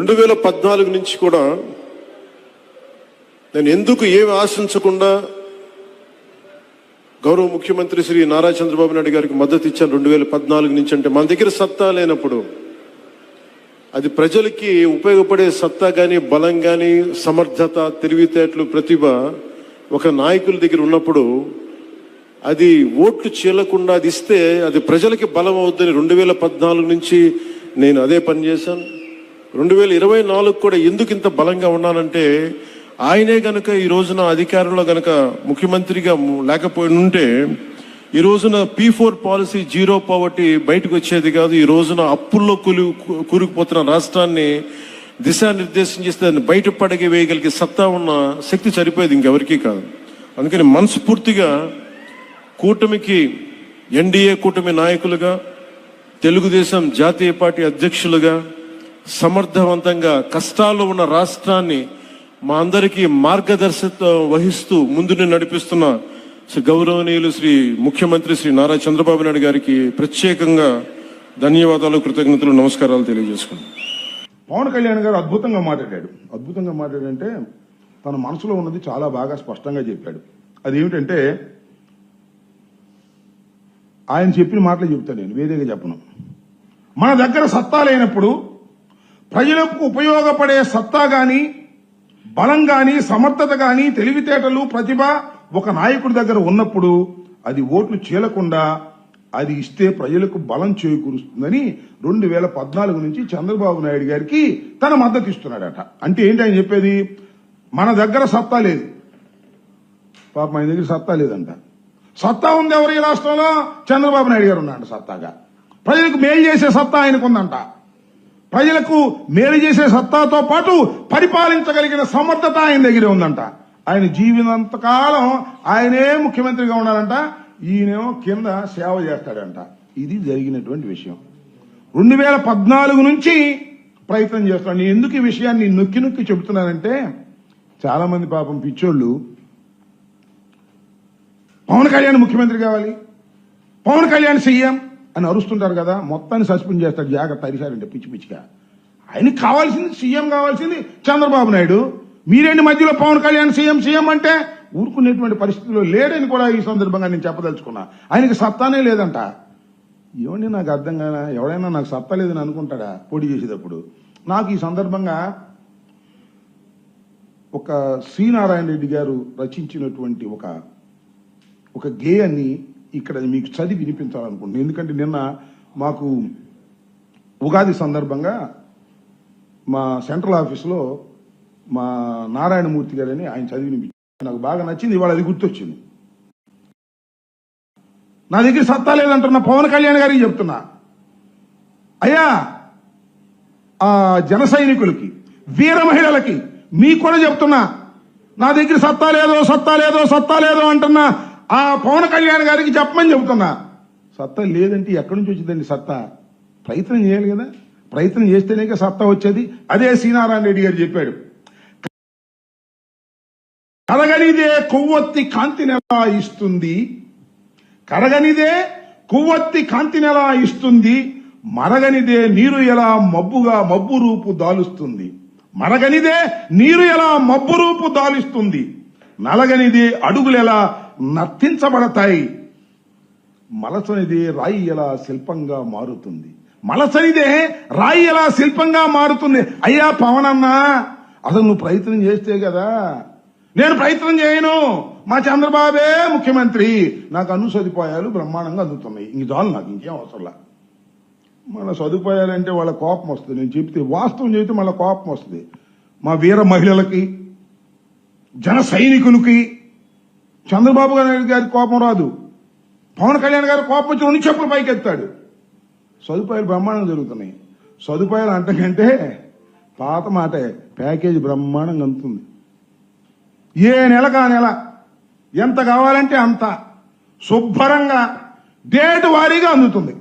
2014 నుంచి కూడా నేను ఎందుకు ఏమి ఆశించకుండా గౌరవ ముఖ్యమంత్రి శ్రీ నారా చంద్రబాబు నాయుడు గారికి మద్దతు ఇచ్చాను 2014 నుంచి. అంటే మన దగ్గర సత్తా లేనప్పుడు అది ప్రజలకి ఉపయోగపడే సత్తా కానీ బలం కానీ సమర్థత తెలివితేటలు ప్రతిభ ఒక నాయకుల దగ్గర ఉన్నప్పుడు అది ఓట్లు చీలకుండా అది ఇస్తే అది ప్రజలకి బలం అవుద్దని 2014 నుంచి నేను అదే పని చేశాను. 2024 కూడా ఎందుకు ఇంత బలంగా ఉన్నానంటే ఆయనే గనక ఈ రోజున అధికారంలో గనక ముఖ్యమంత్రిగా లేకపోయి ఉంటే ఈ రోజున P4 పాలసీ జీరో పావర్టీ బయటకు వచ్చేది కాదు. ఈ రోజున అప్పుల్లో కూరుకుపోతున్న రాష్ట్రాన్ని దిశానిర్దేశం చేస్తే దాన్ని బయటపడగి వేయగలిగే సత్తా ఉన్న శక్తి సరిపోయేది ఇంకెవరికీ కాదు. అందుకని మనస్ఫూర్తిగా కూటమికి ఎన్డీఏ కూటమి నాయకులుగా తెలుగుదేశం జాతీయ పార్టీ అధ్యక్షులుగా సమర్థవంతంగా కష్టాల్లో ఉన్న రాష్ట్రాన్ని మా అందరికీ మార్గదర్శకత్వం వహిస్తూ ముందుని నడిపిస్తున్న శ్రీ గౌరవనీయులు శ్రీ ముఖ్యమంత్రి శ్రీ నారా చంద్రబాబు నాయుడు గారికి ప్రత్యేకంగా ధన్యవాదాలు, కృతజ్ఞతలు, నమస్కారాలు తెలియజేసుకున్నాను. పవన్ కళ్యాణ్ గారు అద్భుతంగా మాట్లాడంటే తన మనసులో ఉన్నది చాలా బాగా స్పష్టంగా చెప్పాడు. అదేమిటంటే ఆయన చెప్పిన మాటలు చెప్తాను, నేను వేరేగా చెప్పను. మన దగ్గర సత్తా లేనప్పుడు ప్రజలకు ఉపయోగపడే సత్తా గాని బలం గాని సమర్థత గాని తెలివితేటలు ప్రతిభ ఒక నాయకుడి దగ్గర ఉన్నప్పుడు అది ఓట్లు చీలకుండా అది ఇస్తే ప్రజలకు బలం చేకూరుస్తుందని 2014 నుంచి చంద్రబాబు నాయుడు గారికి తన మద్దతు ఇస్తున్నాడట. అంటే ఏంటి ఆయన చెప్పేది? మన దగ్గర సత్తా లేదు, పాపం ఆయన దగ్గర సత్తా లేదంట. సత్తా ఉంది ఎవరు ఈ రాష్ట్రంలో? చంద్రబాబు నాయుడు గారు ఉన్నాడు సత్తాగా. ప్రజలకు మేలు చేసే సత్తా ఆయనకుందంట. ప్రజలకు మేలు చేసే సత్తాతో పాటు పరిపాలించగలిగిన సమర్థత ఆయన దగ్గరే ఉందంట. ఆయన జీవితంతకాలం ఆయనే ముఖ్యమంత్రిగా ఉండాలంట, ఈయనేమో కింద సేవ చేస్తాడంట. ఇది జరిగినటువంటి విషయం. 2014 నుంచి ప్రయత్నం చేస్తాను. నేను ఎందుకు ఈ విషయాన్ని నొక్కి నొక్కి చెబుతున్నానంటే చాలా మంది పాపం పిచ్చోళ్ళు పవన్ కళ్యాణ్ ముఖ్యమంత్రి కావాలి, పవన్ కళ్యాణ్ సీఎం అని అరుస్తుంటారు కదా. మొత్తాన్ని సస్పెండ్ చేస్తాడు, జాగ్రత్త అరిశారంటే పిచ్చి పిచ్చిగా. ఆయనకి కావాల్సింది సీఎం కావాల్సింది చంద్రబాబు నాయుడు. మీరేంటి మధ్యలో పవన్ కళ్యాణ్ సీఎం అంటే ఊరుకునేటువంటి పరిస్థితిలో లేడని కూడా ఈ సందర్భంగా నేను చెప్పదలుచుకున్నా. ఆయనకి సత్తానే లేదంట. ఏమండి నాకు అర్థం కాదా? ఎవడైనా నాకు సత్తా లేదని అనుకుంటాడా పోటీ చేసేటప్పుడు? నాకు ఈ సందర్భంగా ఒక శ్రీనారాయణ రెడ్డి గారు రచించినటువంటి ఒక గేయాన్ని ఇక్కడ మీకు చదివి వినిపించాలనుకుంటున్నాను. ఎందుకంటే నిన్న మాకు ఉగాది సందర్భంగా మా సెంట్రల్ ఆఫీసులో మా నారాయణమూర్తి గారని ఆయన చదివి వినిపించారు. నాకు బాగా నచ్చింది, ఇవాళ అది గుర్తొచ్చింది. నా దగ్గర సత్తా లేదంటున్నా పవన్ కళ్యాణ్ గారికి చెప్తున్నా, అయ్యా ఆ జన సైనికులకి వీర మహిళలకి మీకు కూడా చెప్తున్నా, నా దగ్గర సత్తా లేదో అంటున్నా ఆ పవన్ కళ్యాణ్ గారికి చెప్పమని చెబుతున్నా. సత్తా లేదంటే ఎక్కడి నుంచి వచ్చిందండి సత్తా? ప్రయత్నం చేయాలి కదా, ప్రయత్నం చేస్తేనే సత్తా వచ్చేది. అదే శ్రీనారాయణ రెడ్డి గారు చెప్పాడు, కరగనిదే కొవ్వొత్తి కాంతినెలా ఇస్తుంది, కరగనిదే కొవ్వొత్తి కాంతినెలా ఇస్తుంది, మరగనిదే నీరు ఎలా మబ్బు రూపు దాలుస్తుంది, మరగనిదే నీరు ఎలా మబ్బు రూపు దాలుస్తుంది, నలగనిదే అడుగులెలా నర్తించబడతాయి, మలసనిదే రాయి ఎలా శిల్పంగా మారుతుంది, మలసనిదే రాయి ఎలా శిల్పంగా మారుతుంది. అయ్యా పవన్ అన్నా, అసలు నువ్వు ప్రయత్నం చేస్తే కదా. నేను ప్రయత్నం చేయను, మా చంద్రబాబే ముఖ్యమంత్రి, నాకు అన్ని సదుపాయాలు బ్రహ్మాండంగా అందుతున్నాయి, ఇంక చాలు, నాకు ఇంకేం అవసరంలా. మళ్ళీ సదుపాయాలంటే వాళ్ళ కోపం వస్తుంది. నేను చెప్తే వాస్తవం చెబితే మళ్ళీ కోపం వస్తుంది. మా వీర మహిళలకి జన సైనికులకి చంద్రబాబు నాయుడు గారి కోపం రాదు, పవన్ కళ్యాణ్ గారి కోపం వచ్చి 2 చెప్పులు పైకెత్తాడు. సదుపాయాలు బ్రహ్మాండంగా జరుగుతున్నాయి. సదుపాయాలు అంటకంటే పాత మాటే, ప్యాకేజీ బ్రహ్మాండంగా అందుతుంది. ఏ నెలగా నెల ఎంత కావాలంటే అంత శుభ్రంగా డేట్ వారీగా అందుతుంది.